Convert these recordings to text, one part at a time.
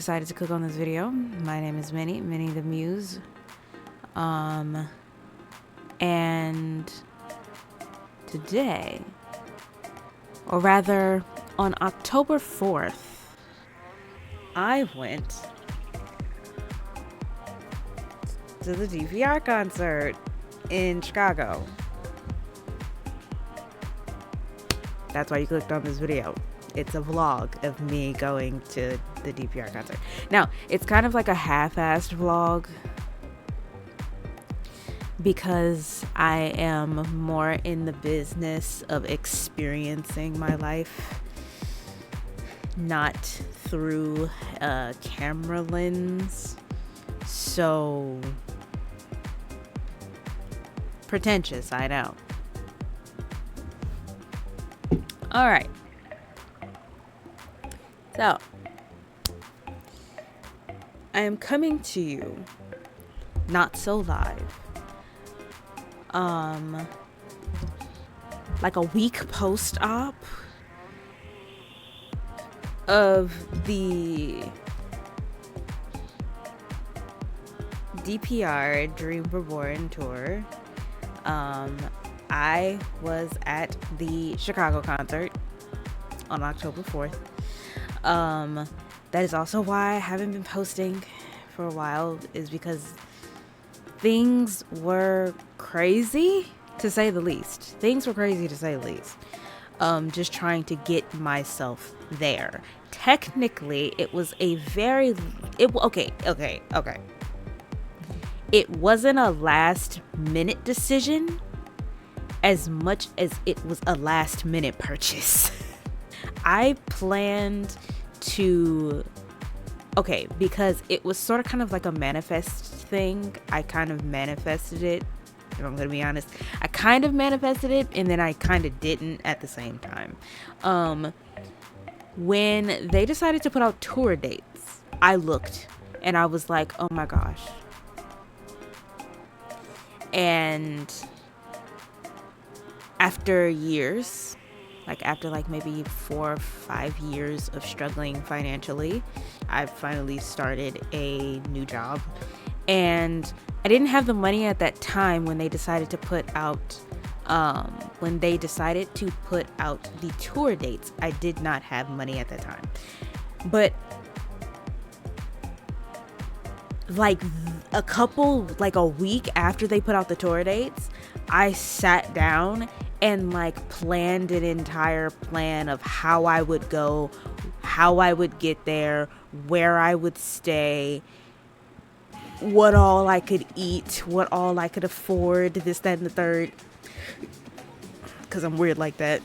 decided to click on this video. My name is Minnie the Muse. And today, or rather on October 4th, I went to the DPR concert in Chicago. That's why you clicked on this video. It's a vlog of me going to the DPR concert. Now, it's kind of like a half-assed vlog because I am more in the business of experiencing my life, not through a camera lens. So pretentious, I know. All right. So, I am coming to you not so live. Like a week post-op of the DPR Dream Reborn tour. I was at the Chicago concert on October 4th. That is also why I haven't been posting for a while, is because things were crazy, to say the least. Just trying to get myself there. Technically, it was a very... Okay. It wasn't a last-minute decision as much as it was a last-minute purchase. I planned to... Okay, because it was sort of kind of like a manifest thing. I kind of manifested it, if I'm gonna be honest. I kind of manifested it, and then I kind of didn't at the same time. When they decided to put out tour dates, I looked, and I was like, oh my gosh. And after years, after maybe 4 or 5 years of struggling financially, I finally started a new job. And I didn't have the money at that time when they decided to put out the tour dates. I did not have money at that time. But a week after they put out the tour dates, I sat down and planned an entire plan of how I would go, how I would get there, where I would stay, what all I could eat, what all I could afford, this, that, and the third. Because I'm weird like that.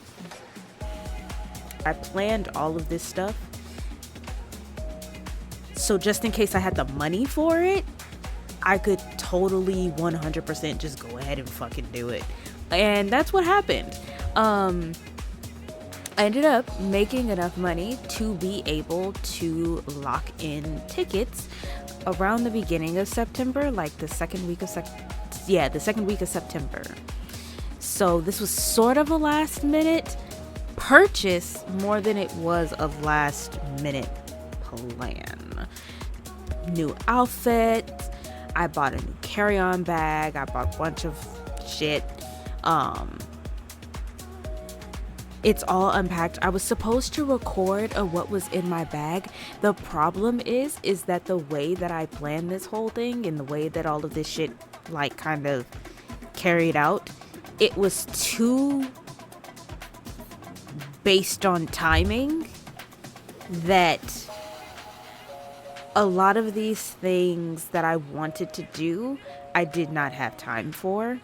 I planned all of this stuff. So just in case I had the money for it, I could totally 100% just go ahead and fucking do it. And that's what happened. I ended up making enough money to be able to lock in tickets around the beginning of September, the second week of September. So this was sort of a last minute purchase more than it was a last minute plan. New outfit. I bought a new carry-on bag. I bought a bunch of shit. It's all unpacked. I was supposed to record what was in my bag. The problem is that the way that I planned this whole thing and the way that all of this shit kind of carried out, it was too based on timing that a lot of these things that I wanted to do, I did not have time for.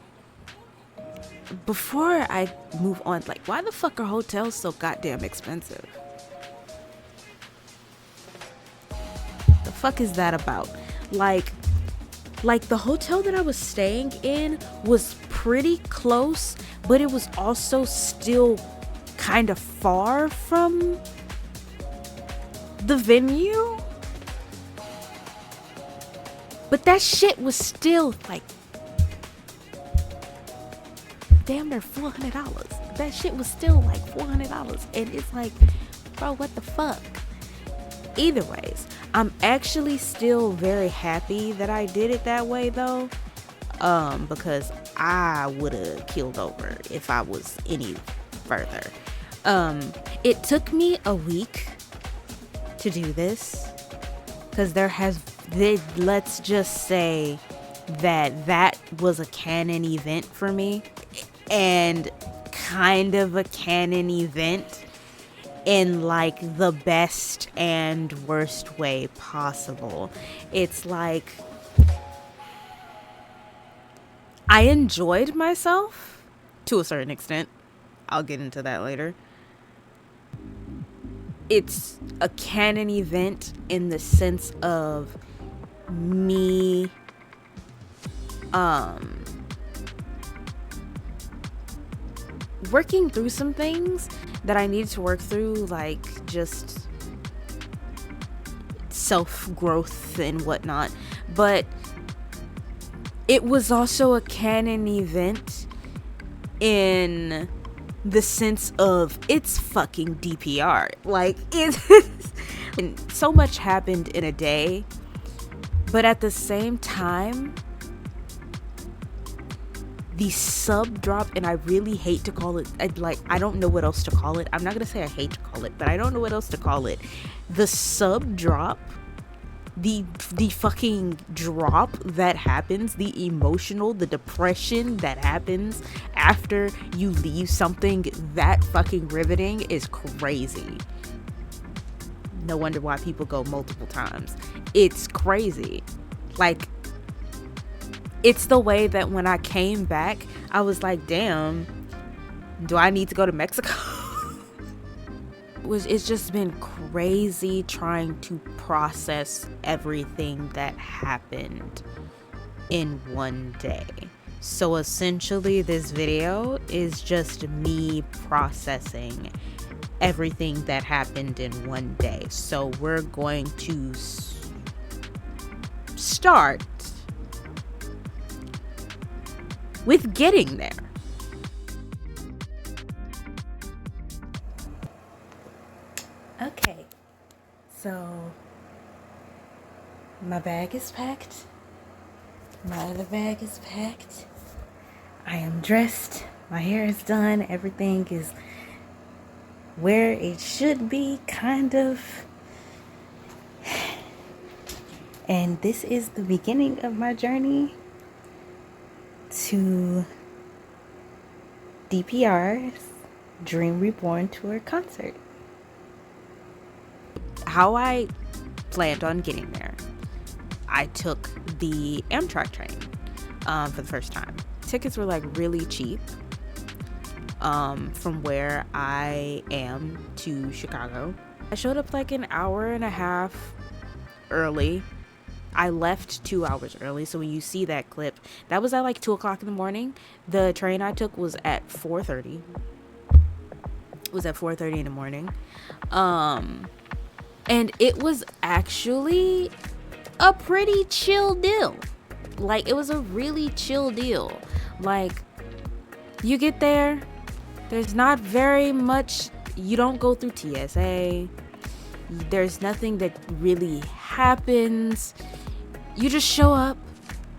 Before I move on, why the fuck are hotels so goddamn expensive? The fuck is that about? The hotel that I was staying in was pretty close, but it was also still kind of far from the venue. But that shit was still damn near $400. That shit was still $400. And it's bro, what the fuck? Either ways, I'm actually still very happy that I did it that way though, because I would have killed over if I was any further. It took me a week to do this because let's just say that was a canon event for me, and kind of a canon event in like the best and worst way possible. It's like I enjoyed myself to a certain extent. I'll get into that later. It's a canon event in the sense of me working through some things that I needed to work through, like just self-growth and whatnot. But it was also a canon event in the sense of it's fucking DPR. Like, and so much happened in a day, but at the same time, the sub drop, and I really hate to call it, I don't know what else to call it. I'm not gonna say I hate to call it, but I don't know what else to call it. The sub drop, the fucking drop that happens, the emotional, the depression that happens after you leave something that fucking riveting is crazy. No wonder why people go multiple times. It's crazy. Like, it's the way that when I came back, I was like, damn, do I need to go to Mexico? It's just been crazy trying to process everything that happened in one day. So essentially this video is just me processing everything that happened in one day. So we're going to start with getting there. Okay, so my bag is packed. My other bag is packed. I am dressed. My hair is done. Everything is where it should be, kind of. And this is the beginning of my journey to DPR's Dream Reborn Tour concert. How I planned on getting there, I took the Amtrak train for the first time. Tickets were like really cheap from where I am to Chicago. I showed up like an hour and a half early. I left 2 hours early, so when you see that clip, that was at like 2 o'clock in the morning. The train I took was at 4:30. It was at 4:30 in the morning. And it was actually a pretty chill deal. Like, it was a really chill deal. Like, you get there, there's not very much, you don't go through TSA, there's nothing that really happens. You just show up,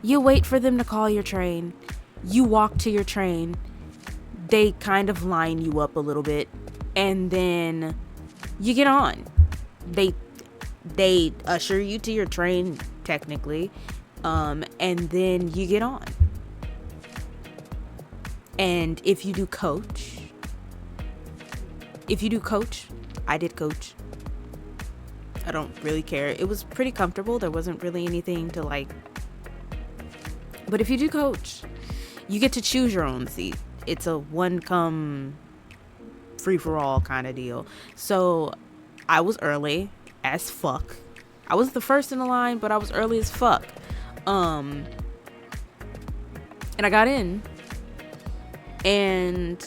you wait for them to call your train, you walk to your train, they kind of line you up a little bit, and then you get on. They usher you to your train, technically, and then you get on. And if you do coach, I did coach. I don't really care. It was pretty comfortable. There wasn't really anything to like. But if you do coach, you get to choose your own seat. It's a one come free for all kind of deal. So I was early as fuck. I was the first in the line, but I was early as fuck. And I got in, and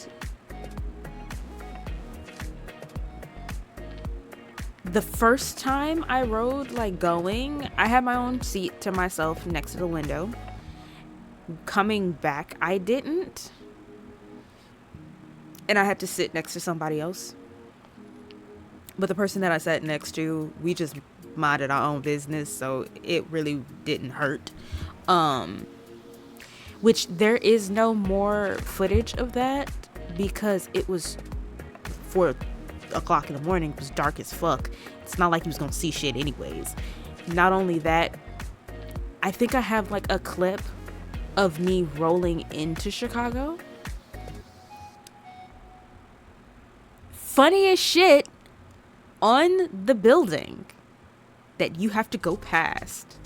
the first time I rode, like going, I had my own seat to myself next to the window. Coming back, I didn't. And I had to sit next to somebody else. But the person that I sat next to, we just minded our own business, so it really didn't hurt. Which there is no more footage of that because it was 4 o'clock in the morning. It was dark as fuck. It's not like you was gonna see shit anyways. Not only that, I think I have like a clip of me rolling into Chicago. Funny as shit, on the building that you have to go past,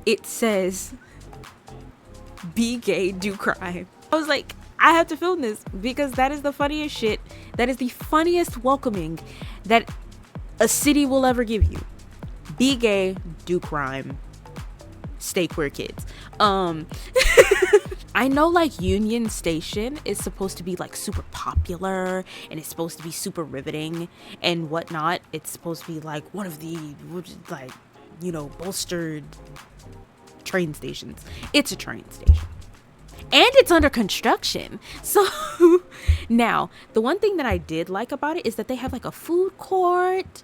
it says, "Be gay, do crime." I was like, I have to film this because that is the funniest shit. That is the funniest welcoming that a city will ever give you. Be gay, do crime, stay queer, kids. I know like Union Station is supposed to be like super popular and it's supposed to be super riveting and whatnot. It's supposed to be like one of the, like, you know, bolstered train stations. It's a train station. And it's under construction. So now, the one thing that I did like about it is that they have like a food court.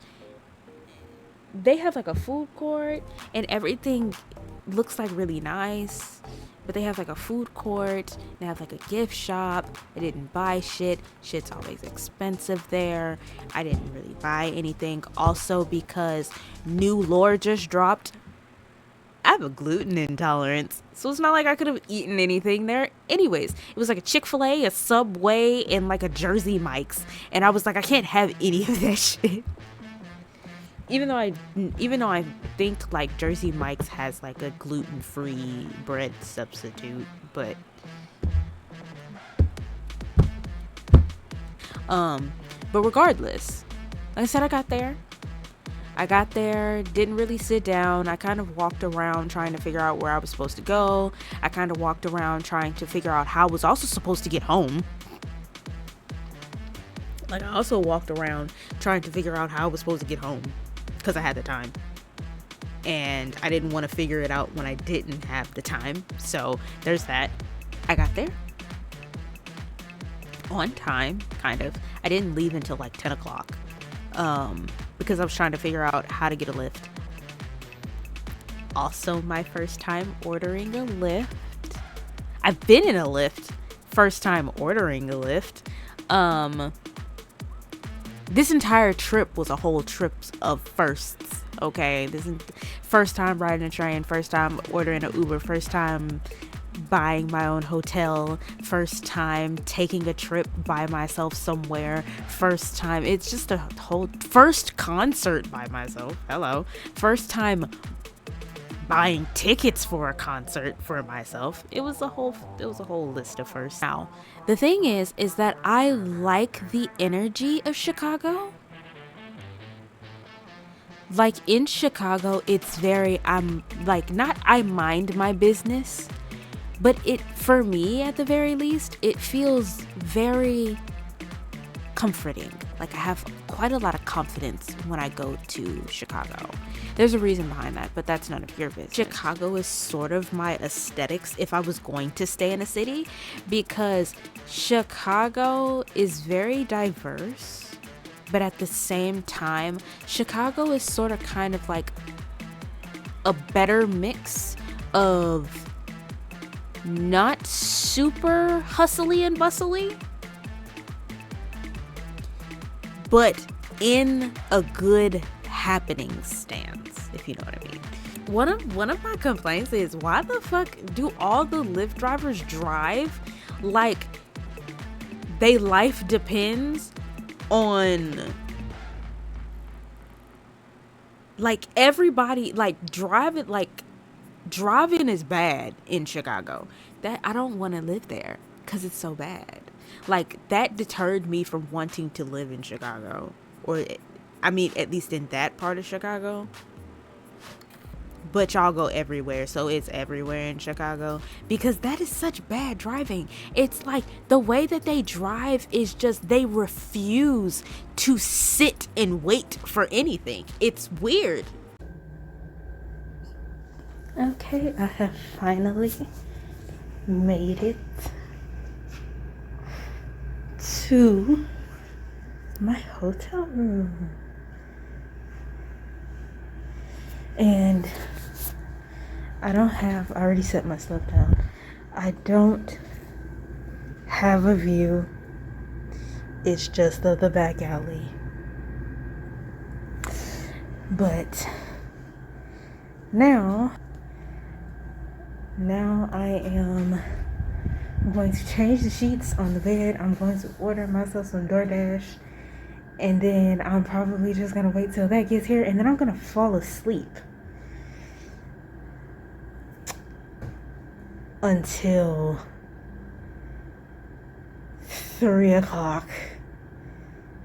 And everything looks like really nice. But they have like a food court. They have like a gift shop. I didn't buy shit. Shit's always expensive there. I didn't really buy anything. Also because new lore just dropped. I have a gluten intolerance, so it's not like I could have eaten anything there. Anyways, it was like a Chick-fil-A, a Subway, and like a Jersey Mike's. And I was like, I can't have any of that shit. Even though I think like Jersey Mike's has like a gluten-free bread substitute, but regardless, like I said, I got there, didn't really sit down. I kind of walked around trying to figure out where I was supposed to go. I kind of walked around trying to figure out how I was also supposed to get home. Like, I also walked around trying to figure out how I was supposed to get home because I had the time. And I didn't want to figure it out when I didn't have the time. So there's that. I got there on time, kind of. I didn't leave until like 10 o'clock. Because I was trying to figure out how to get a lift. Also, my first time ordering a lift. I've been in a lift. First time ordering a lift. This entire trip was a whole trip of firsts. Okay, this is first time riding a train, first time ordering an Uber, first time buying my own hotel, first time taking a trip by myself somewhere, first time, it's just a whole first concert by myself. Hello. First time buying tickets for a concert for myself. It was a whole list of firsts. Now, the thing is that I like the energy of Chicago. Like in Chicago, it's very not I mind my business. But for me, at the very least, it feels very comforting. Like I have quite a lot of confidence when I go to Chicago. There's a reason behind that, but that's none of your business. Chicago is sort of my aesthetics if I was going to stay in a city, because Chicago is very diverse, but at the same time, Chicago is sort of kind of like a better mix of not super hustly and bustly, but in a good happening stance, if you know what I mean. One of my complaints is, why the fuck do all the Lyft drivers drive like they life depends on, like, everybody, like, driving is bad in Chicago. That I don't want to live there because it's so bad. Like, that deterred me from wanting to live in Chicago, or I mean, at least in that part of Chicago. But y'all go everywhere, so it's everywhere in Chicago, because that is such bad driving. It's like the way that they drive is just, they refuse to sit and wait for anything. It's weird. Okay, I have finally made it to my hotel room. And I already set my stuff down. I don't have a view. It's just the back alley. But now I'm going to change the sheets on the bed. I'm going to order myself some DoorDash. And then I'm probably just going to wait till that gets here. And then I'm going to fall asleep until 3 o'clock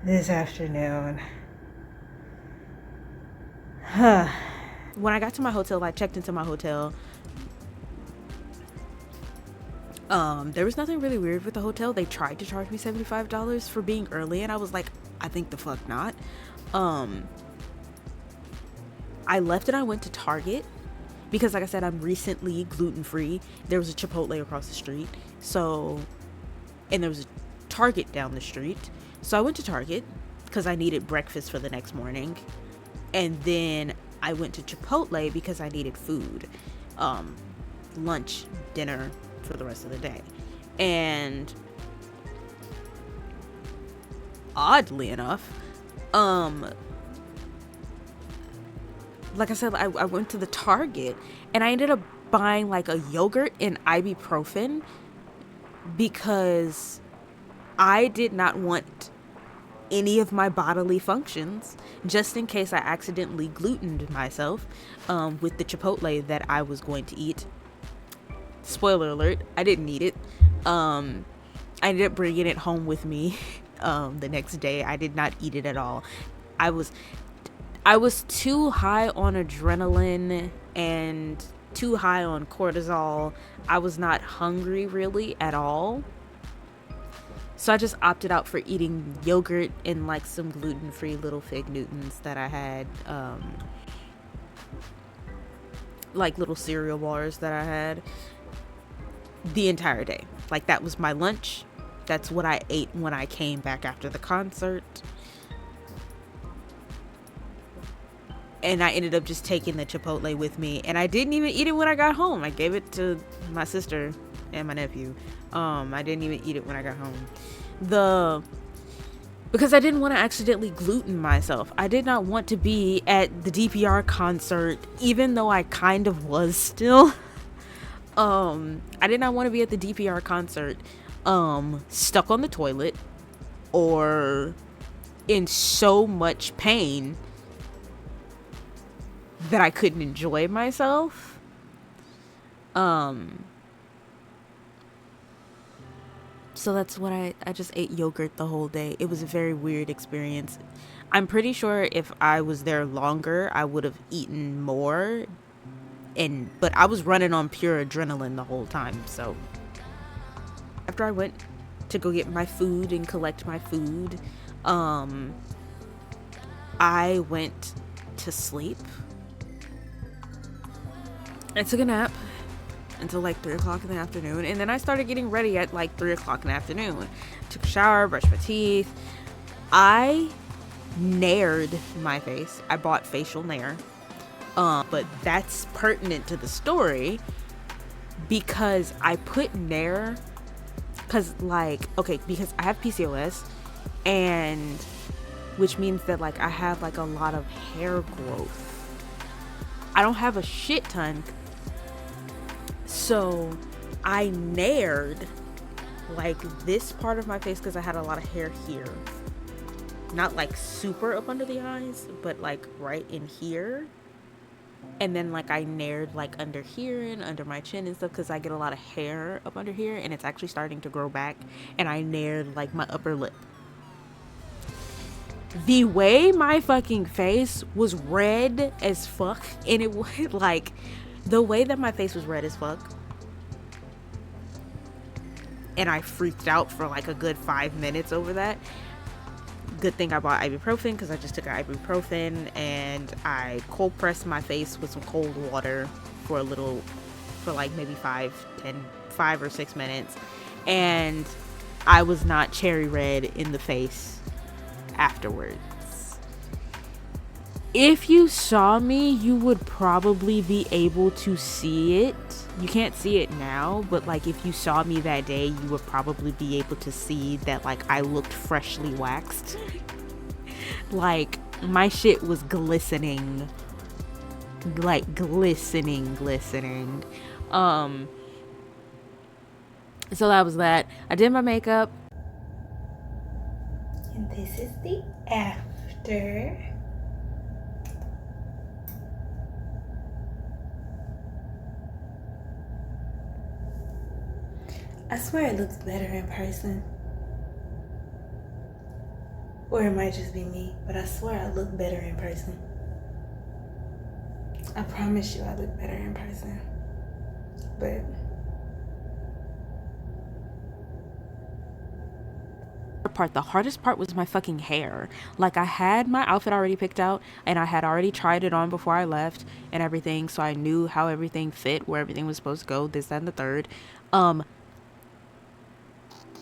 this afternoon. When I got to my hotel, I checked into my hotel. There was nothing really weird with the hotel. They tried to charge me $75 for being early, and I was like, I think the fuck not. I left and I went to Target because, like I said, I'm recently gluten-free. There was a Chipotle across the street, and there was a Target down the street. So I went to Target because I needed breakfast for the next morning, and then I went to Chipotle because I needed food, lunch, dinner for the rest of the day. And oddly enough, like I said, I went to the Target and I ended up buying like a yogurt and ibuprofen because I did not want any of my bodily functions, just in case I accidentally glutened myself with the Chipotle that I was going to eat. Spoiler alert, I didn't eat it. I ended up bringing it home with me the next day. I did not eat it at all. I was too high on adrenaline and too high on cortisol. I was not hungry really at all. So I just opted out for eating yogurt and like some gluten-free little Fig Newtons that I had, like little cereal bars that I had the entire day. Like that was my lunch. That's what I ate when I came back after the concert. And I ended up just taking the Chipotle with me, and I didn't even eat it when I got home. I gave it to my sister and my nephew. I didn't even eat it when I got home. Because I didn't want to accidentally gluten myself. I did not want to be at the DPR concert, even though I kind of was still. I did not want to be at the DPR concert, stuck on the toilet or in so much pain that I couldn't enjoy myself. So that's what I just ate yogurt the whole day. It was a very weird experience. I'm pretty sure if I was there longer, I would have eaten more. But I was running on pure adrenaline the whole time. So after I went to go get my food and collect my food, I went to sleep. I took a nap until like 3 o'clock in the afternoon, and then I started getting ready at like 3 o'clock in the afternoon. Took a shower, brushed my teeth. I naired my face. I bought facial nair, but that's pertinent to the story because I put nair because I have PCOS, and which means that like I have like a lot of hair growth. I don't have a shit ton. So I naired like this part of my face because I had a lot of hair here. Not like super up under the eyes, but like right in here. And then like I naired like under here and under my chin and stuff because I get a lot of hair up under here and it's actually starting to grow back. And I naired like my upper lip. The way my fucking face was red as fuck, and it was like the way that my face was red as fuck, and I freaked out for like a good 5 minutes over that. Good thing I bought ibuprofen because I just took an ibuprofen and I cold pressed my face with some cold water for like maybe 5 or 6 minutes, and I was not cherry red in the face afterwards. If you saw me, you would probably be able to see it. You can't see it now, but like if you saw me that day, you would probably be able to see that like I looked freshly waxed. Like my shit was glistening. Like glistening. So that was that. I did my makeup. And this is the after. I swear it looks better in person. Or it might just be me, but I swear I look better in person. I promise you I look better in person. But the hardest part was my fucking hair. Like I had my outfit already picked out and I had already tried it on before I left and everything, so I knew how everything fit, where everything was supposed to go, this, that, and the third. But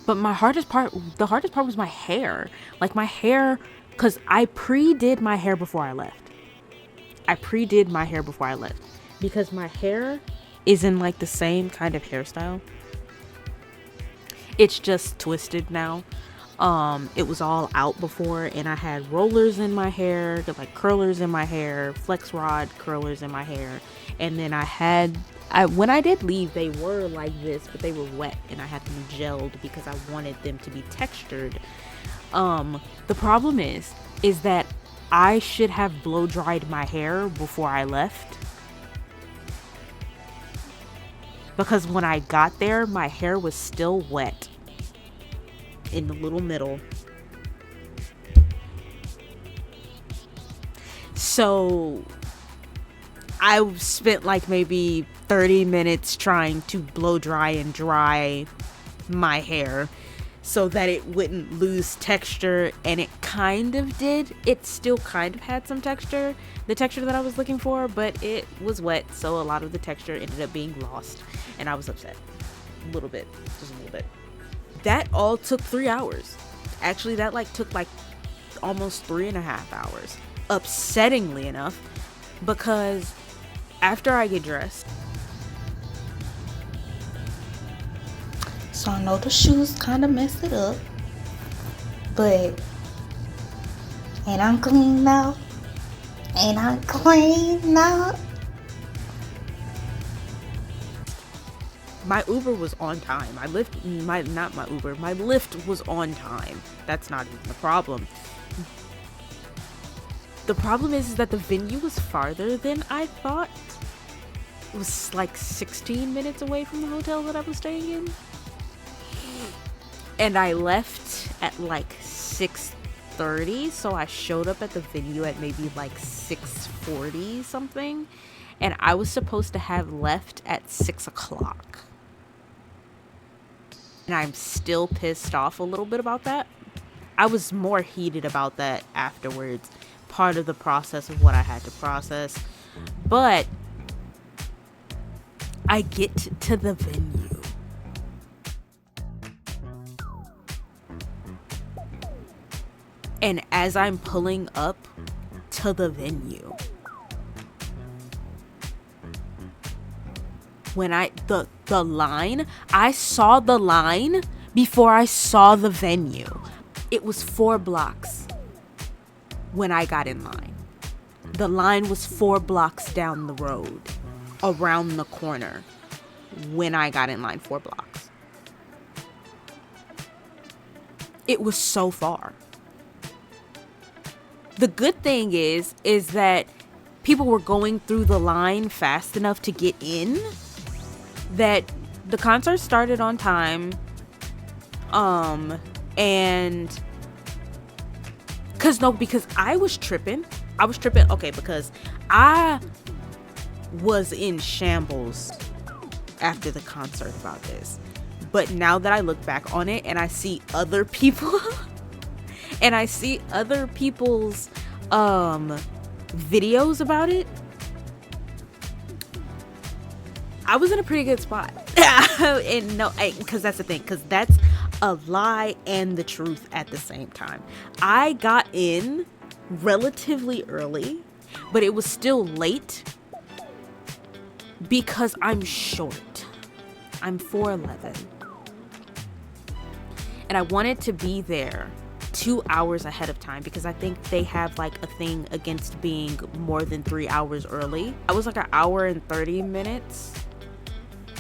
the hardest part was my hair. Like my hair, because I pre-did my hair before I left. Because my hair is in like the same kind of hairstyle. It's just twisted now. It was all out before, and I had rollers in my hair, like curlers in my hair, flex rod curlers in my hair. And then when I did leave, they were like this, but they were wet and I had them gelled because I wanted them to be textured. The problem is that I should have blow dried my hair before I left. Because when I got there, my hair was still wet in the little middle. So I spent like maybe 30 minutes trying to blow dry and dry my hair so that it wouldn't lose texture, and it kind of did. It still kind of had some texture, the texture that I was looking for, but it was wet, so a lot of the texture ended up being lost, and I was upset. Just a little bit. That all took 3 hours. Actually, that like took like almost 3.5 hours, upsettingly enough, because after I get dressed, so I know the shoes kind of messed it up, but ain't I clean now? My Uber was on time. My Lyft was on time. That's not even the problem. The problem is that the venue was farther than I thought. It was like 16 minutes away from the hotel that I was staying in. And I left at like 6:30, so I showed up at the venue at maybe like 6:40 something. And I was supposed to have left at 6 o'clock. And I'm still pissed off a little bit about that. I was more heated about that afterwards. Part of the process of what I had to process. But I get to the venue. And as I'm pulling up to the venue, when the line, I saw the line before I saw the venue. It was 4 blocks when I got in line. The line was 4 blocks down the road, around the corner, when I got in line. 4 blocks. It was so far. The good thing is that people were going through the line fast enough to get in, that the concert started on time. And because I was tripping. Okay, because I was in shambles after the concert about this. But now that I look back on it and I see other people and I see other people's videos about it, I was in a pretty good spot. And no, because that's the thing, because that's a lie and the truth at the same time. I got in relatively early, but it was still late because I'm short. I'm 4'11", and I wanted to be there 2 hours ahead of time because I think they have like a thing against being more than 3 hours early. I was like an hour and 30 minutes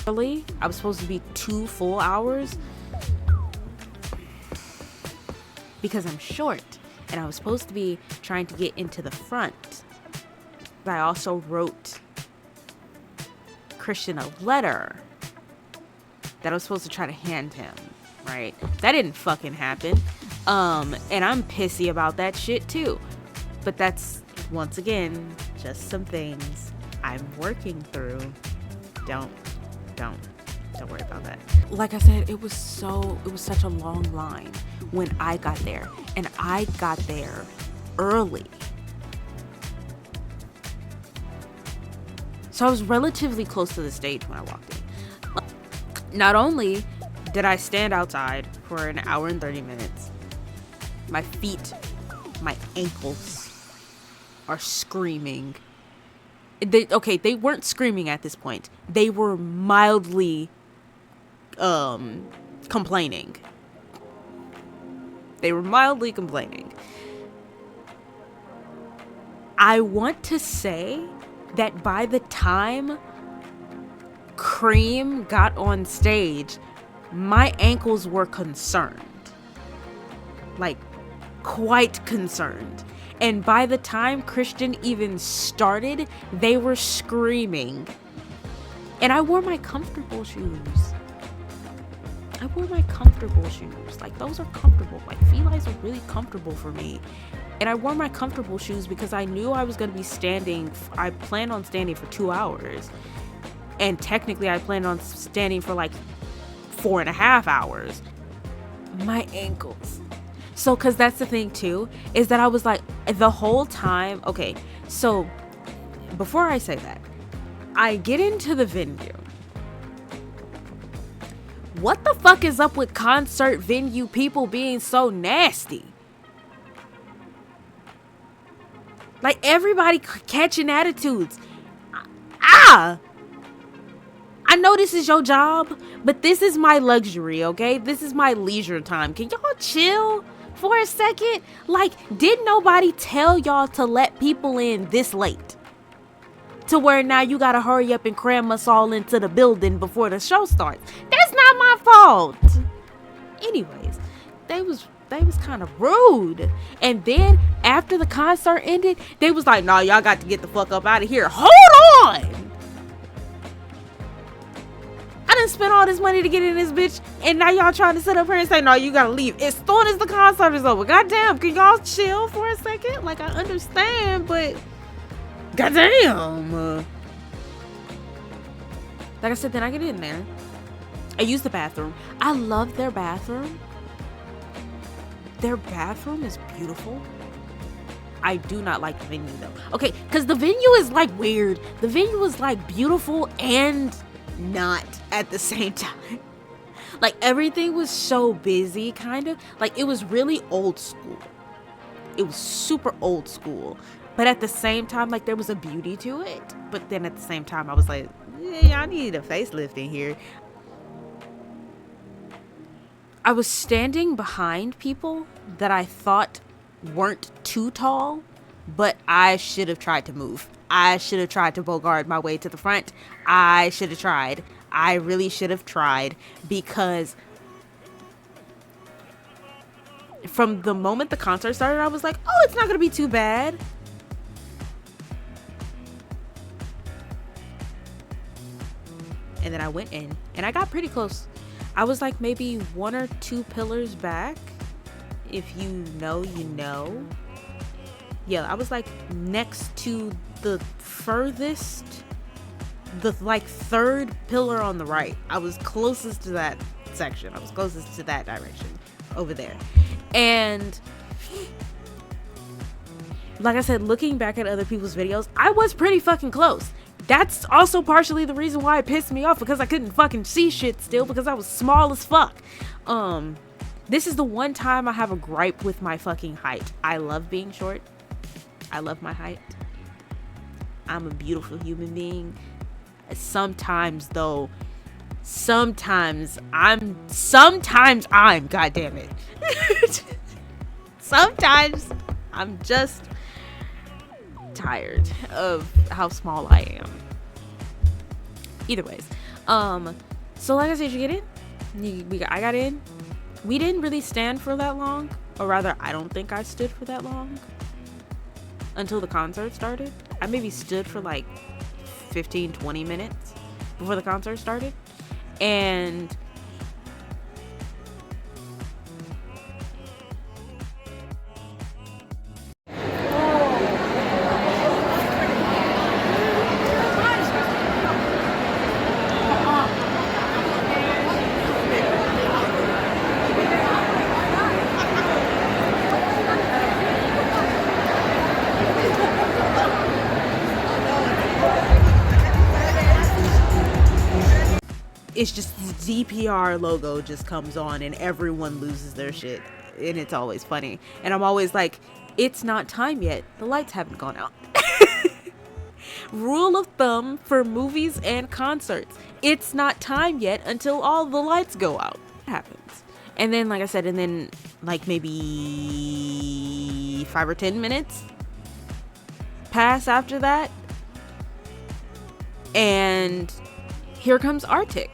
early. I was supposed to be 2 full hours because I'm short, and I was supposed to be trying to get into the front. But I also wrote Christian a letter that I was supposed to try to hand him, right? That didn't fucking happen. And I'm pissy about that shit too. But that's, once again, just some things I'm working through. Don't worry about that. Like I said, it was such a long line when I got there, and I got there early. So I was relatively close to the stage when I walked in. Not only did I stand outside for an hour and 30 minutes, my feet, my ankles are screaming. They weren't screaming at this point. They were mildly complaining. They were mildly complaining. I want to say that by the time Cream got on stage, my ankles were concerned. Like, quite concerned. And by the time Christian even started, they were screaming. And I wore my comfortable shoes. Like, those are comfortable. Like, felines are really comfortable for me. And I wore my comfortable shoes because I knew I was going to be standing. I planned on standing for 2 hours. And technically, I planned on standing for like 4.5 hours. My ankles. So, because that's the thing too, is that I was like, the whole time, okay, so before I say that, I get into the venue. What the fuck is up with concert venue people being so nasty? Like, everybody catching attitudes. I know this is your job, but this is my luxury, okay? This is my leisure time. Can y'all chill for a second? Like, did nobody tell y'all to let people in this late? To where now you gotta hurry up and cram us all into the building before the show starts. That's not my fault. Anyways, they was kind of rude. And then after the concert ended, they was like, "No, y'all got to get the fuck up out of here." Hold on. I done spent all this money to get in this bitch, and now y'all trying to sit up here and say, "No, you gotta leave as soon as the concert is over." Goddamn, can y'all chill for a second? Like, I understand, but goddamn. Like I said, then I get in there. I use the bathroom. I love their bathroom. Their bathroom is beautiful. I do not like the venue though. Okay, because the venue is like weird. The venue is like beautiful and not at the same time. Like, everything was so busy, kind of. Like, it was really old school. It was super old school. But at the same time, like, there was a beauty to it. But then at the same time, I was like, yeah, y'all need a facelift in here. I was standing behind people that I thought weren't too tall, but I should have tried to move. I should have tried to bogart my way to the front. I should have tried. I really should have tried, because from the moment the concert started, I was like, oh, it's not going to be too bad. And then I went in and I got pretty close. I was like maybe 1 or 2 pillars back. If you know, you know. Yeah, I was like next to the furthest, the like 3rd pillar on the right. I was closest to that section. I was closest to that direction over there. And like I said, looking back at other people's videos, I was pretty fucking close. That's also partially the reason why it pissed me off, because I couldn't fucking see shit still because I was small as fuck. This is the one time I have a gripe with my fucking height. I love being short. I love my height. I'm a beautiful human being. Sometimes though, sometimes I'm god damn it. Sometimes I'm just tired of how small I am. Either ways. So like I said, you get in? I got in. We didn't really stand for that long, or rather, I don't think I stood for that long until the concert started. I maybe stood for like 15-20 minutes before the concert started. And it's just the DPR logo just comes on and everyone loses their shit, and it's always funny. And I'm always like, it's not time yet, the lights haven't gone out. Rule of thumb for movies and concerts, it's not time yet until all the lights go out. It happens. And then like I said, and then like maybe 5 or 10 minutes pass after that, and here comes Arctic.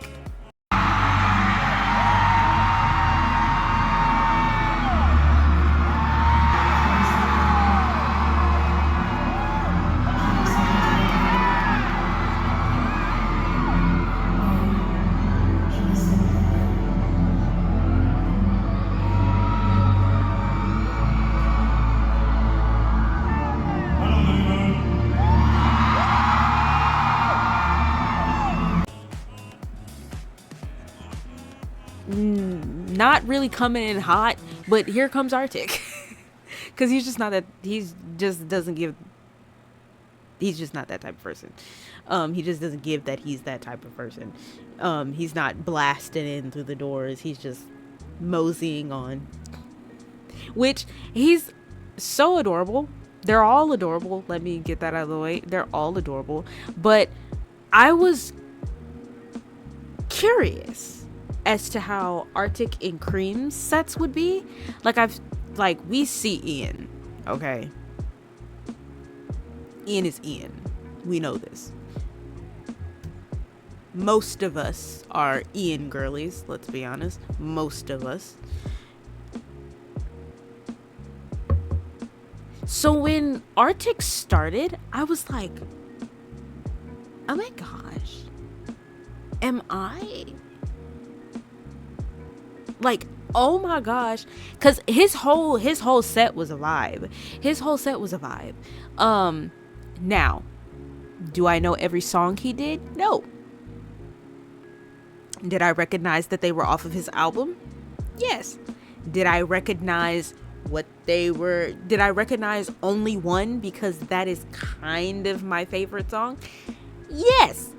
Not really coming in hot, but here comes Arctic. Because he's just not that, he's just not that type of person. He just doesn't give that he's that type of person. He's not blasting in through the doors. He's just moseying on. Which, he's so adorable. They're all adorable. Let me get that out of the way. They're all adorable. But I was curious as to how Arctic and Cream's sets would be. We see Ian, okay? Ian is Ian. We know this. Most of us are Ian girlies, let's be honest. Most of us. So when Arctic started, I was like, oh my gosh. Am I? Like, oh my gosh. Because his whole set was a vibe. Now, do I know every song he did? No. Did I recognize that they were off of his album? Yes. Did I recognize what they were? Did I recognize only one because that is kind of my favorite song? Yes.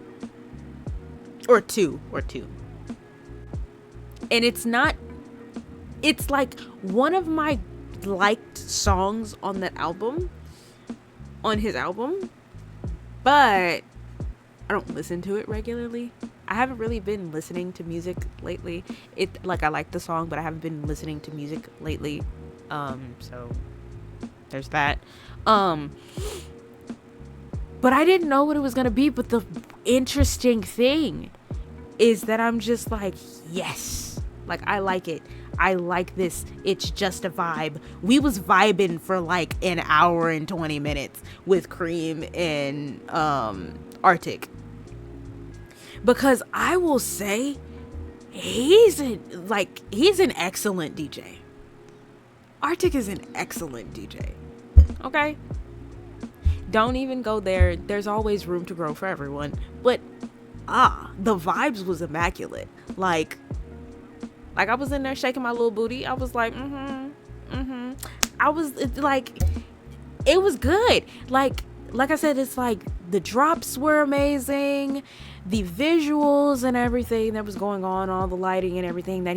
Or two. And it's like one of my liked songs on that album, on his album, but I don't listen to it regularly. I haven't really been listening to music lately. I like the song, but I haven't been listening to music lately. So there's that. But I didn't know what it was gonna be. But the interesting thing is that I'm just like, yes. Like, I like it. I like this. It's just a vibe. We was vibing for like an hour and 20 minutes with Cream and Arctic. Because I will say, he's an excellent DJ. Arctic is an excellent DJ. Okay? Don't even go there. There's always room to grow for everyone. But the vibes was immaculate. Like I was in there shaking my little booty. I was like, I was like, it was good. Like I said, it's like the drops were amazing. The visuals and everything that was going on, all the lighting and everything that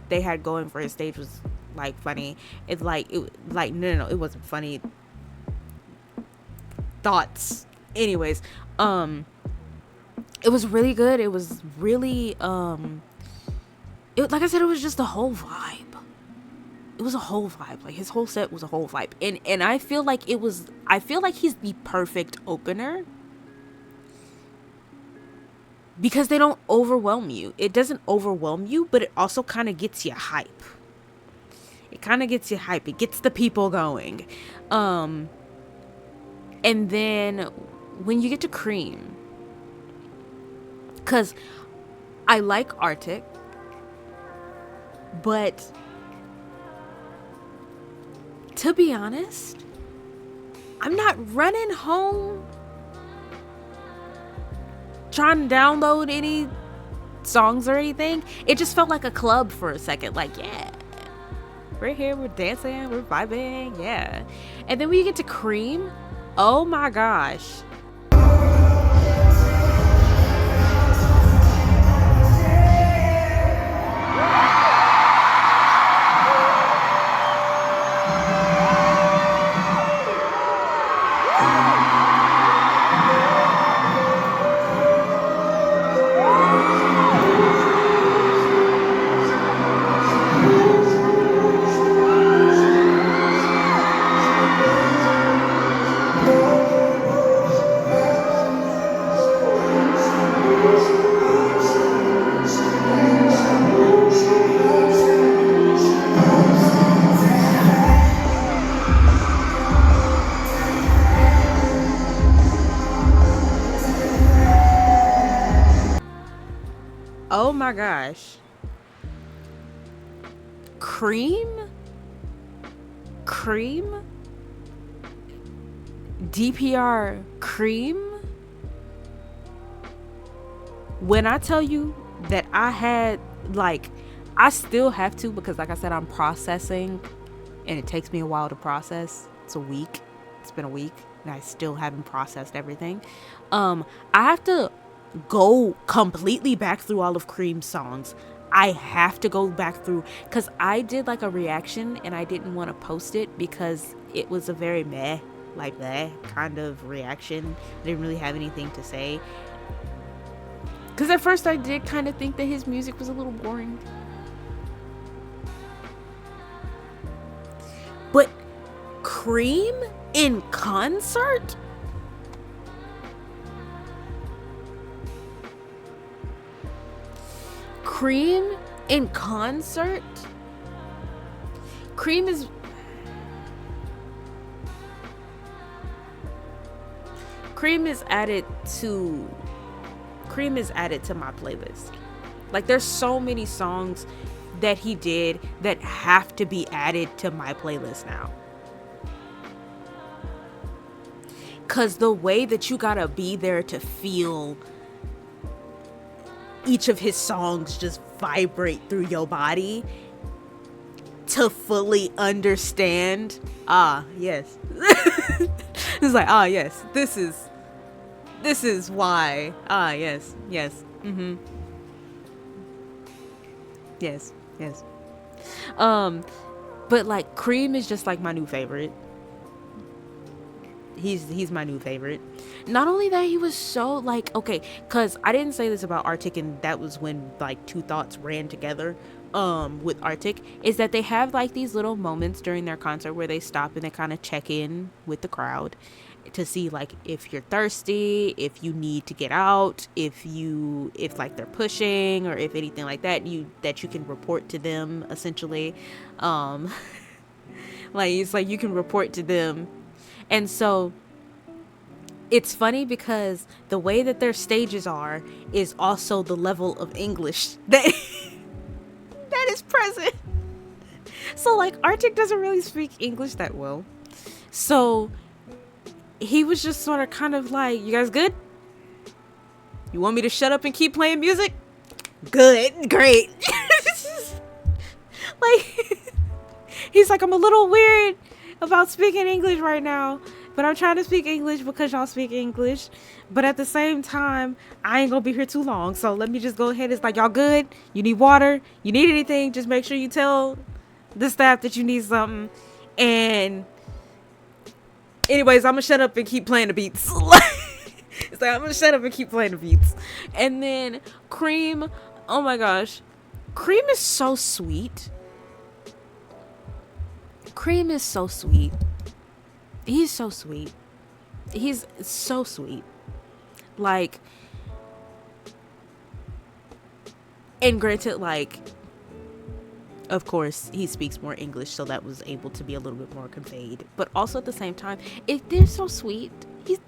they had going for his stage was like funny. It's like, no, it wasn't funny. thoughts. Anyways, it was really good. It was really like I said, it was just a whole vibe. It was a whole vibe. Like his whole set was a whole vibe. And I feel like he's the perfect opener because they don't overwhelm you. It doesn't overwhelm you, but it also kind of gets you hype. It gets the people going. And then when you get to Cream, because I like Arctic, but to be honest, I'm not running home trying to download any songs or anything. It just felt like a club for a second. Like, yeah, we're here, we're dancing, we're vibing, yeah. And then when you get to Cream, oh my gosh. Oh my gosh. Cream? DPR Cream? When I tell you that I had, like, I still have to, because like I said, I'm processing and it takes me a while to process. It's been a week and I still haven't processed everything. I have to go completely back through all of Cream's songs. I have to go back through, because I did like a reaction and I didn't want to post it because it was a very meh kind of reaction. I didn't really have anything to say, because at first I did kind of think that his music was a little boring, but Cream in concert, Cream is added to my playlist. Like, there's so many songs that he did that have to be added to my playlist now, because the way that you gotta be there to feel each of his songs just vibrate through your body to fully understand, yes. It's like, yes, this is why, yes, yes, but like Cream is just like my new favorite. He's my new favorite. Not only that, he was so like, okay, because I didn't say this about Arctic, and that was when like Two Thoughts ran together with Arctic, is that they have like these little moments during their concert where they stop and they kind of check in with the crowd to see like if you're thirsty, if you need to get out, if like they're pushing, or if anything like that, that you can report to them, essentially. Like, it's like you can report to them. And so it's funny because the way that their stages are is also the level of English that is present. So like Arctic doesn't really speak English that well. So he was just sort of kind of like, you guys good? You want me to shut up and keep playing music? Good, great. Like, he's like, I'm a little weird about speaking English right now, but I'm trying to speak English because y'all speak English, but at the same time I ain't gonna be here too long, so let me just go ahead. It's like, y'all good? You need water? You need anything? Just make sure you tell the staff that you need something. And Anyways, I'm gonna shut up and keep playing the beats. It's like, I'm gonna shut up and keep playing the beats. And then Cream, oh my gosh, Cream is so sweet. Cream is so sweet. He's so sweet. He's so sweet. Like, and granted, like, of course, he speaks more English, so that was able to be a little bit more conveyed. But also at the same time, they're so sweet.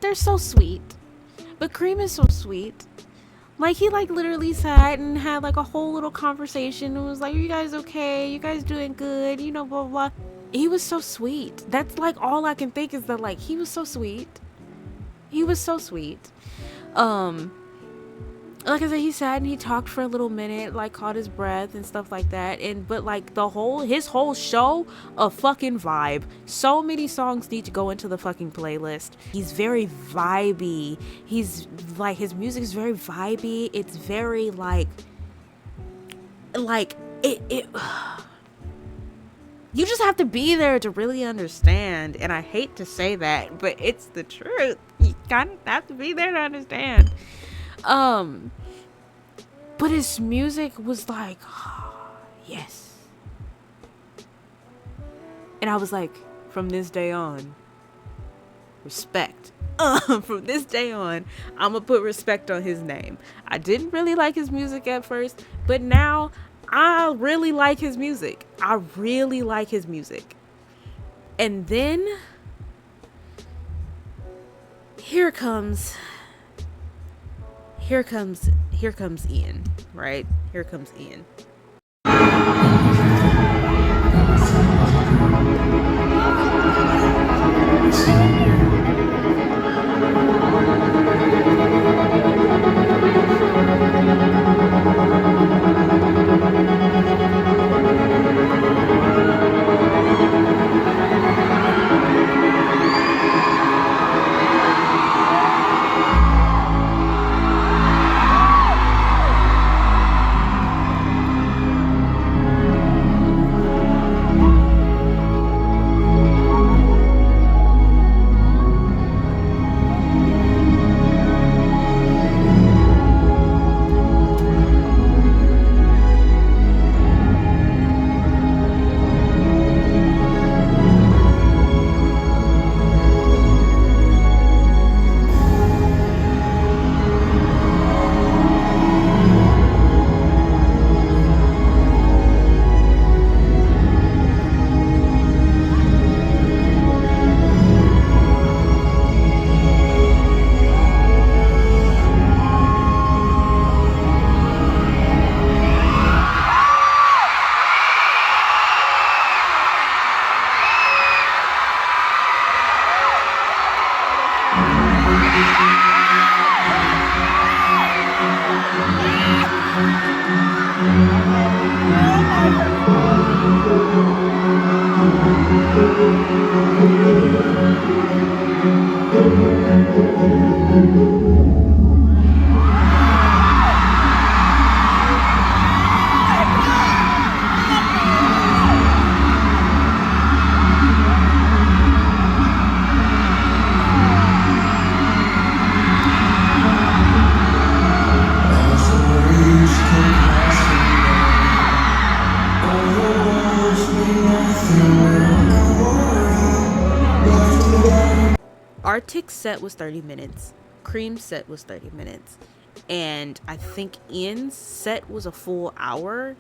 They're so sweet. But Cream is so sweet. Like, he like literally sat and had like a whole little conversation and was like, "Are you guys okay? You guys doing good? You know, blah, blah, blah." He was so sweet. That's like all I can think is that, like, he was so sweet. He was so sweet. Like I said, he sat and he talked for a little minute, like caught his breath and stuff like that. But like his whole show, a fucking vibe. So many songs need to go into the fucking playlist. He's very vibey. He's like, his music is very vibey. It's very like it you just have to be there to really understand. And I hate to say that, but it's the truth. You kind of have to be there to understand. But his music was like, oh, yes. And I was like, from this day on, respect. From this day on, I'm gonna put respect on his name. I didn't really like his music at first, but now I really like his music. I really like his music. And then here comes Ian, right? Here comes Ian. Arctic's set was 30 minutes. Cream's set was 30 minutes. And I think Ian's set was a full hour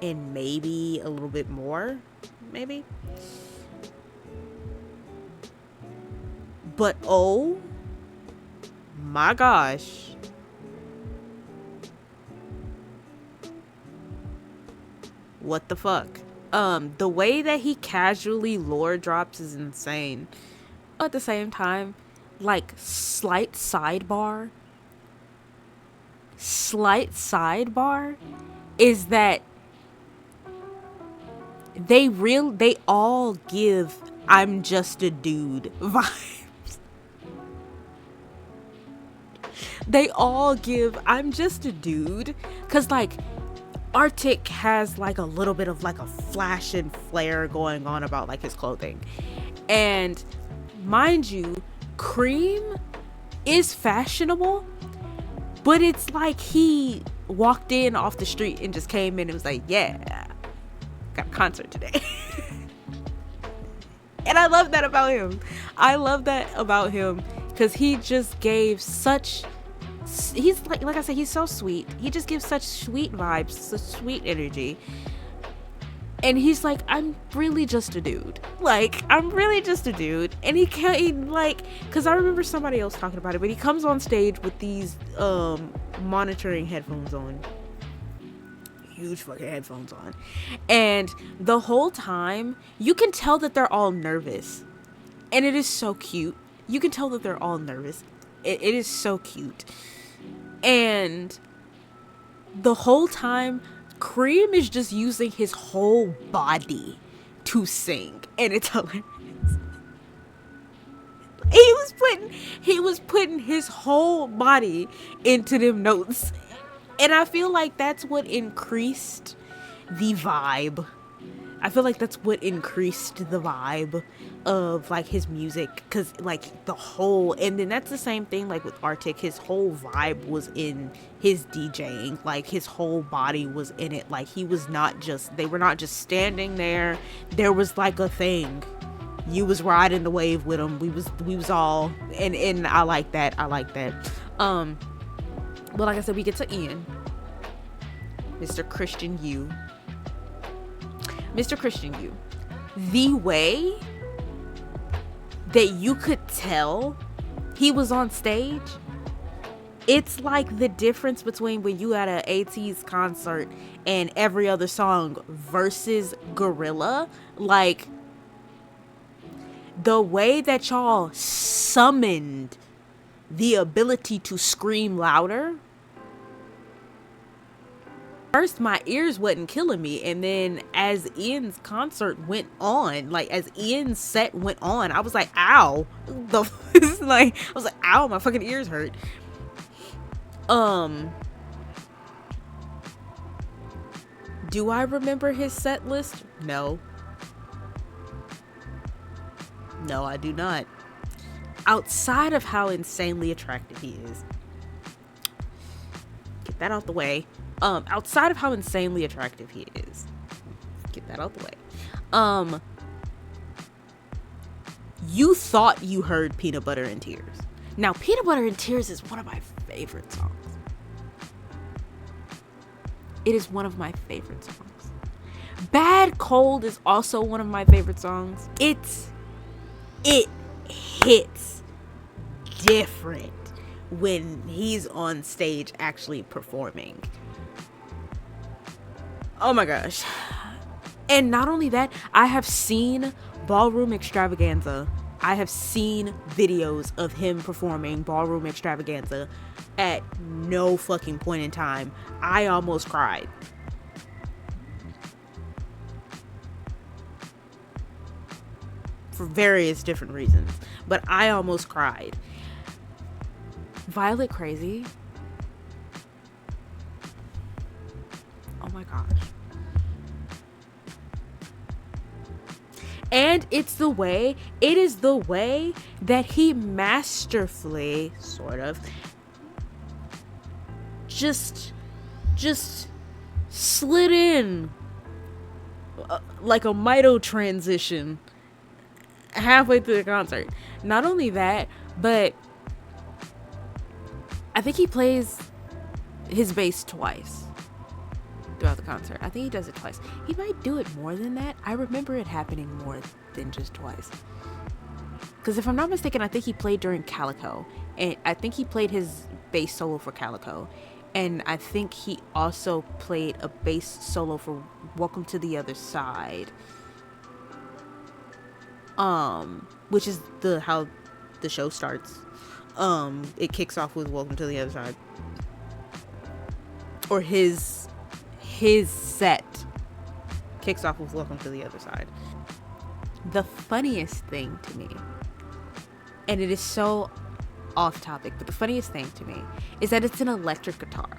and maybe a little bit more. Maybe. But oh my gosh. What the fuck? The way that he casually lore drops is insane. At the same time, like, slight sidebar is that they all give "I'm just a dude" vibes. They all give "I'm just a dude" because, like, Arctic has like a little bit of like a flash and flare going on about like his clothing, and mind you, Cream is fashionable, but it's like he walked in off the street and just came in and was like, yeah, got a concert today. And I love that about him. I love that about him because he just gave such, he's like I said, he's so sweet. He just gives such sweet vibes, such sweet energy. And he's like, I'm really just a dude. Like, I'm really just a dude. And he can't, like, because I remember somebody else talking about it, but he comes on stage with these monitoring headphones on. Huge fucking headphones on. And the whole time, you can tell that they're all nervous. And it is so cute. You can tell that they're all nervous. It is so cute. And the whole time, Cream is just using his whole body to sing, and it's hilarious. He was putting his whole body into them notes, and I feel like that's what increased the vibe. I feel like that's what increased the vibe of like his music, because like the whole, and then that's the same thing like with Arctic. His whole vibe was in his DJing, like his whole body was in it. Like he was not just, they were not just standing there. There was like a thing. You was riding the wave with him. We was all, and I like that. Well, like I said, we get to Ian, Mr. Christian U. Mr. Christian U. The way that you could tell he was on stage, it's like the difference between when you at an AT's concert and Every Other Song versus Gorilla. Like, the way that y'all summoned the ability to scream louder. First, my ears wasn't killing me, and then as Ian's concert went on, like as Ian's set went on, I was like, ow. I was like, ow, my fucking ears hurt. Do I remember his set list? No, I do not. Outside of how insanely attractive he is. Get that out the way. Outside of how insanely attractive he is, get that out the way. You thought you heard Peanut Butter and Tears. Now, Peanut Butter and Tears is one of my favorite songs. It is one of my favorite songs. Bad Cold is also one of my favorite songs. It hits different when he's on stage actually performing. Oh my gosh. And not only that, I have seen Ballroom Extravaganza. I have seen videos of him performing Ballroom Extravaganza. At no fucking point in time, I almost cried. For various different reasons. But I almost cried. Violet Crazy. Oh my gosh. And it is the way that he masterfully, sort of, just slid in like a Mito transition halfway through the concert. Not only that, but I think he plays his bass twice throughout the concert. I think he does it twice. He might do it more than that. I remember it happening more than just twice. Because if I'm not mistaken, I think he played during Calico. And I think he played his bass solo for Calico. And I think he also played a bass solo for Welcome to the Other Side. Which is how the show starts. It kicks off with Welcome to the Other Side. Or his set kicks off with Welcome to the Other Side. The funniest thing to me, and it is so off topic, but the funniest thing to me is that it's an electric guitar.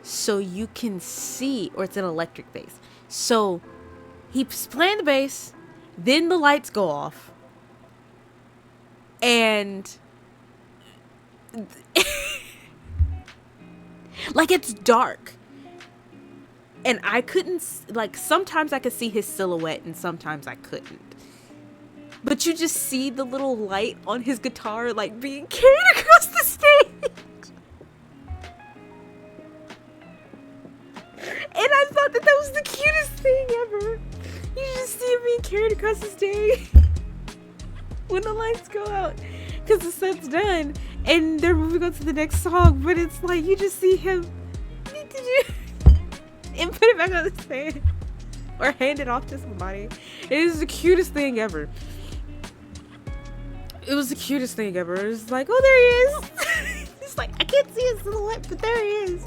So you can see, or it's an electric bass. So he's playing the bass, then the lights go off, And like, it's dark. And I couldn't, like, sometimes I could see his silhouette and sometimes I couldn't. But you just see the little light on his guitar, like, being carried across the stage. And I thought that was the cutest thing ever. You just see him being carried across the stage when the lights go out, because the set's done and they're moving on to the next song. But it's like, you just see him and put it back on the stand or hand it off to somebody. It is the cutest thing ever. It was the cutest thing ever. It was like, oh, there he is. It's like, I can't see his silhouette, but there he is.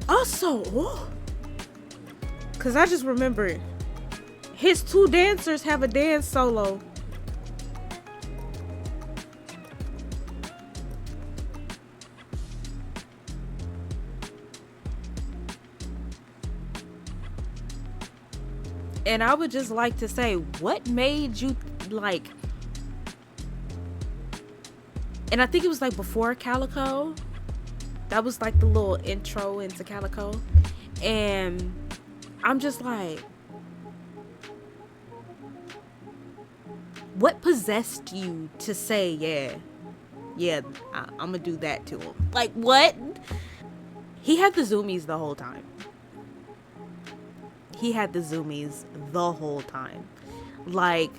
Also, because I just remembered, his two dancers have a dance solo. And I would just like to say, what made you, like, and I think it was like before Calico. That was like the little intro into Calico. And I'm just like, what possessed you to say, yeah, I'm gonna do that to him? Like, what? He had the zoomies the whole time. He had the zoomies the whole time. Like,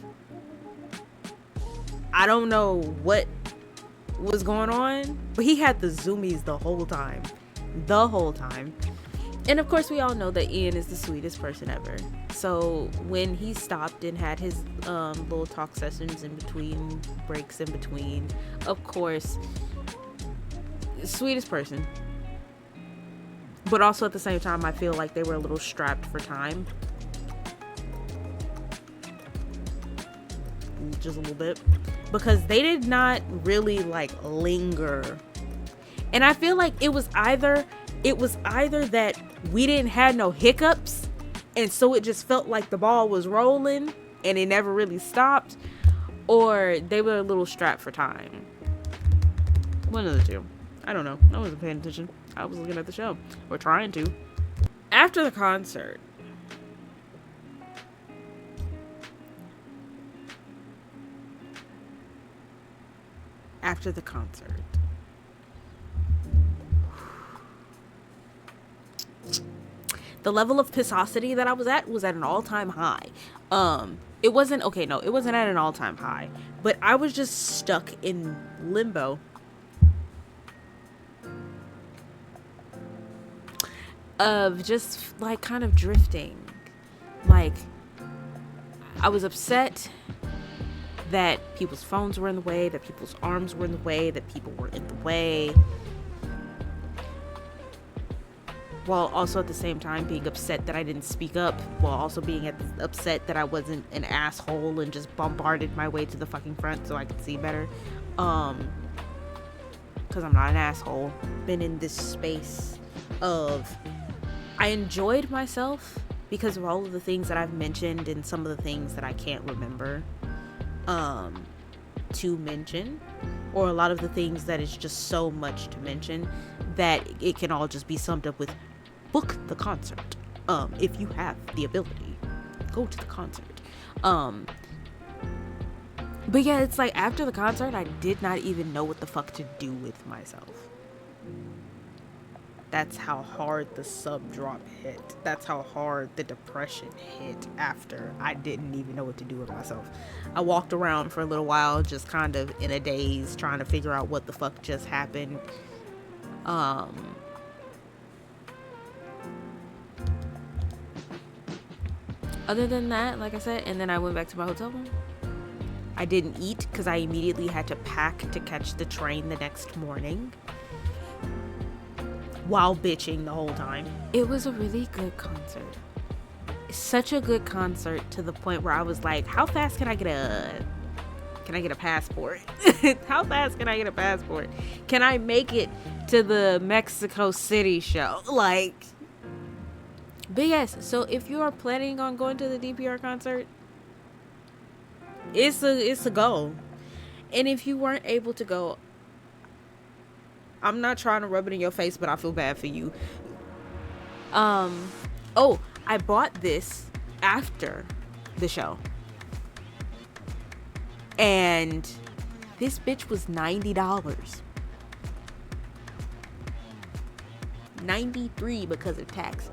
I don't know what was going on, but he had the zoomies the whole time. And of course, we all know that Ian is the sweetest person ever. So when he stopped and had his little talk sessions in between, breaks in between, of course, sweetest person. But also at the same time, I feel like they were a little strapped for time. Just a little bit. Because they did not really, like, linger. And I feel like it was either that we didn't have no hiccups, and so it just felt like the ball was rolling and it never really stopped, or they were a little strapped for time. One of the two. I don't know. I wasn't paying attention. I was looking at the show. Or trying to. After the concert, the level of pissosity that I was at an all-time high. It wasn't at an all-time high, but I was just stuck in limbo of just, like, kind of drifting. Like, I was upset that people's phones were in the way, that people's arms were in the way, that people were in the way, while also at the same time being upset that I didn't speak up, while also being upset that I wasn't an asshole and just bombarded my way to the fucking front so I could see better. Because I'm not an asshole. Been in this space of, I enjoyed myself because of all of the things that I've mentioned and some of the things that I can't remember to mention, or a lot of the things that is just so much to mention that it can all just be summed up with book the concert. If you have the ability, go to the concert. But yeah, it's like after the concert, I did not even know what the fuck to do with myself. That's how hard the sub drop hit. That's how hard the depression hit after. I didn't even know what to do with myself. I walked around for a little while, just kind of in a daze, trying to figure out what the fuck just happened. Other than that, like I said, and then I went back to my hotel room. I didn't eat because I immediately had to pack to catch the train the next morning, while bitching the whole time. It was a really good concert. Such a good concert to the point where I was like, how fast can I get a passport? How fast can I get a passport? Can I make it to the Mexico City show? Like, but yes, so if you are planning on going to the DPR concert, it's a go. And if you weren't able to go, I'm not trying to rub it in your face, but I feel bad for you. Oh, I bought this after the show. And this bitch was $90. $93 because of taxes.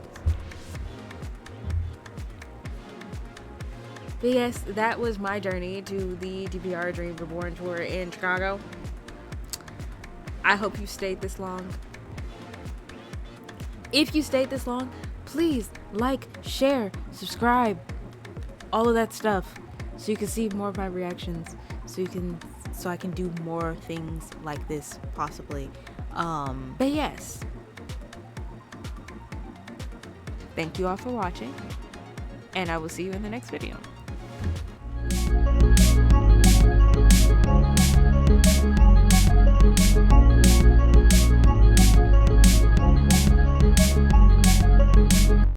But yes, that was my journey to the DPR Dream Reborn tour in Chicago. I hope you stayed this long. If you stayed this long, please like, share, subscribe, all of that stuff, so you can see more of my reactions, so I can do more things like this possibly. But yes, thank you all for watching, and I will see you in the next video.